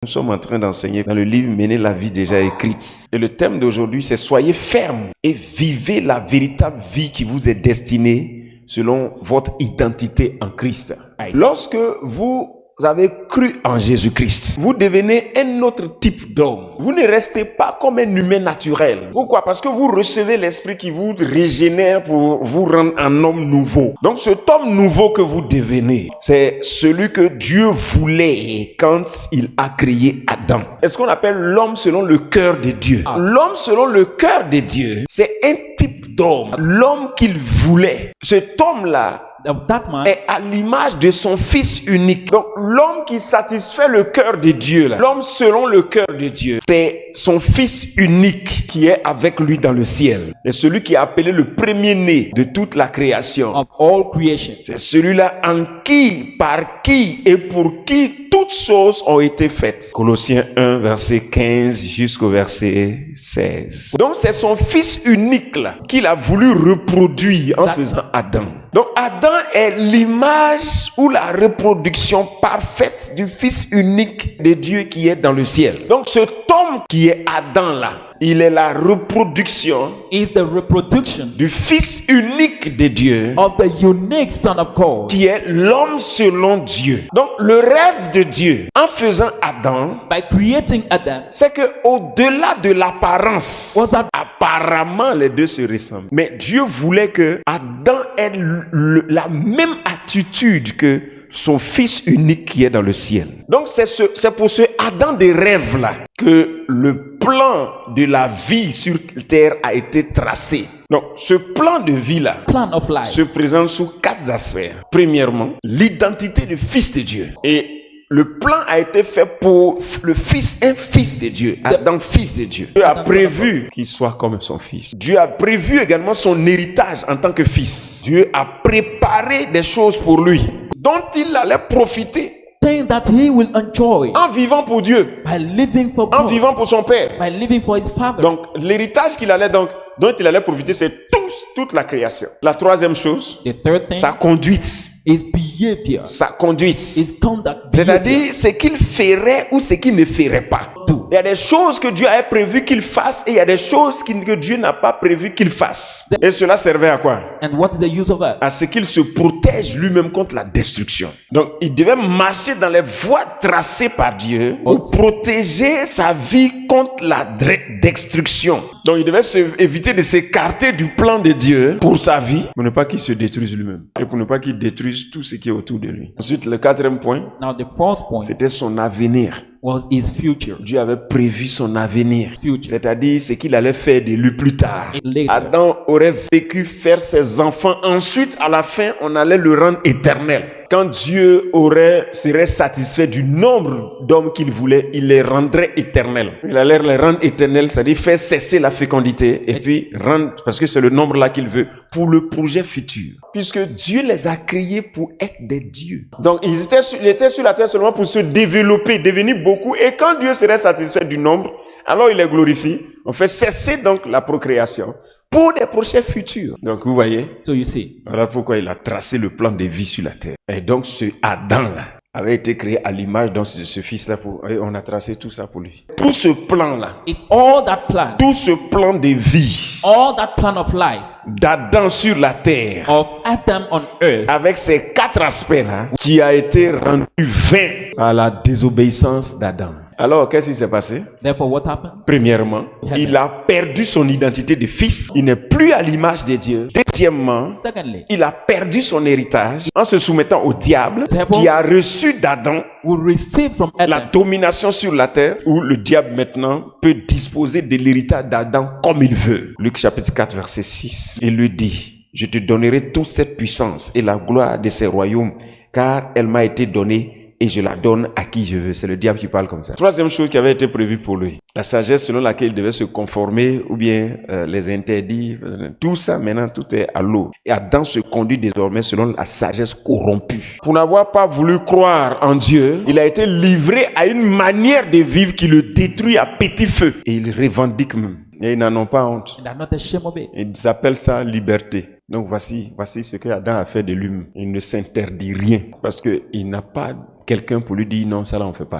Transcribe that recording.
Nous sommes en train d'enseigner dans le livre Mener la vie déjà écrite. Et le thème d'aujourd'hui, c'est soyez fermes et vivez la véritable vie qui vous est destinée selon votre identité en Christ. Lorsque vous avez cru en Jésus-Christ, vous devenez un autre type d'homme. Vous ne restez pas comme un humain naturel. Pourquoi? Parce que vous recevez l'esprit qui vous régénère pour vous rendre un homme nouveau. Donc cet homme nouveau que vous devenez, c'est celui que Dieu voulait quand il a créé Adam. Est-ce qu'on appelle l'homme selon le cœur de Dieu? L'homme selon le cœur de Dieu, c'est un type d'homme. L'homme qu'il voulait. Cet homme-là est à l'image de son fils unique. Donc l'homme qui satisfait le cœur de Dieu, l'homme selon le cœur de Dieu, c'est son fils unique qui est avec lui dans le ciel. C'est celui qui est appelé le premier-né de toute la création. Of all creation. C'est celui-là en qui, par qui et pour qui toutes choses ont été faites. Colossiens 1, verset 15 jusqu'au verset 16. Donc c'est son fils unique là qu'il a voulu reproduire en faisant Adam. Donc Adam est l'image ou la reproduction parfaite du fils unique de Dieu qui est dans le ciel. Donc cet homme qui est Adam là, il est la reproduction du fils unique de Dieu of the unique Son of God, qui est l'homme selon Dieu. Donc le rêve de Dieu en faisant Adam, by creating Adam, c'est que au-delà de l'apparence, apparemment les deux se ressemblent. Mais Dieu voulait que Adam ait la même attitude que son fils unique qui est dans le ciel. Donc c'est pour ce Adam des rêves là que le plan de la vie sur terre a été tracé. Donc ce plan de vie là se présente sous 4 aspects. Premièrement, l'identité du fils de Dieu. Et le plan a été fait pour le fils, un fils de Dieu, Adam, fils de Dieu. Dieu a prévu qu'il soit comme son fils. Dieu a prévu également son héritage en tant que fils. Dieu a préparé des choses pour lui dont il allait profiter. That he will enjoy en vivant pour Dieu, by living for en God, vivant pour son père, by living for his father. Donc l'héritage dont il allait profiter, c'est toute la création. La troisième chose, the third thing, sa conduite. His behavior, sa conduite, his conduct, c'est-à-dire ce qu'il ferait ou ce qu'il ne ferait pas. Il y a des choses que Dieu avait prévu qu'il fasse et il y a des choses que Dieu n'a pas prévu qu'il fasse. Et cela servait à quoi? And what is the use of that? À ce qu'il se protège lui-même contre la destruction. Donc il devait marcher dans les voies tracées par Dieu pour protéger sa vie contre la destruction. Donc il devait éviter de s'écarter du plan de Dieu pour sa vie, pour ne pas qu'il se détruise lui-même et pour ne pas qu'il détruise tout ce qui est autour de lui. Ensuite, le quatrième point, c'était son avenir. Was his future. Dieu avait prévu son avenir, c'est-à-dire ce qu'il allait faire de lui plus tard. Adam aurait vécu faire ses enfants, ensuite à la fin on allait le rendre éternel. Quand Dieu serait satisfait du nombre d'hommes qu'il voulait, il les rendrait éternels. Il allait les rendre éternels, c'est-à-dire faire cesser la fécondité et puis rendre, parce que c'est le nombre là qu'il veut, pour le projet futur. Puisque Dieu les a créés pour être des dieux. Donc ils étaient sur la terre seulement pour se développer, devenir beaucoup. Et quand Dieu serait satisfait du nombre, alors il les glorifie. On fait cesser donc la procréation pour des projets futurs. Donc vous voyez, voilà pourquoi il a tracé le plan de vie sur la terre. Et donc ce Adam-là avait été créé à l'image de ce fils-là. On a tracé tout ça pour lui. Tout ce plan-là, tout ce plan de vie, all that plan of life, d'Adam sur la terre, of Adam on earth, avec ces 4 aspects-là, qui a été rendu vain à la désobéissance d'Adam. Alors, qu'est-ce qui s'est passé? Therefore, what happened? Premièrement, il a perdu son identité de fils. Il n'est plus à l'image de Dieu. Deuxièmement, il a perdu son héritage en se soumettant au diable qui a reçu d'Adam la domination sur la terre, où le diable maintenant peut disposer de l'héritage d'Adam comme il veut. Luc chapitre 4, verset 6. Il lui dit, je te donnerai toute cette puissance et la gloire de ces royaumes, car elle m'a été donnée et je la donne à qui je veux. C'est le diable qui parle comme ça. Troisième chose qui avait été prévue pour lui, la sagesse selon laquelle il devait se conformer ou bien les interdits, tout ça maintenant tout est à l'eau. Et Adam se conduit désormais selon la sagesse corrompue. Pour n'avoir pas voulu croire en Dieu, il a été livré à une manière de vivre qui le détruit à petit feu. Et il revendique même. Et ils n'en ont pas honte. Ils appellent ça liberté. Donc voici ce que Adam a fait de lui-même. Il ne s'interdit rien parce qu'il n'a pas quelqu'un pour lui dire non, ça là on fait pas.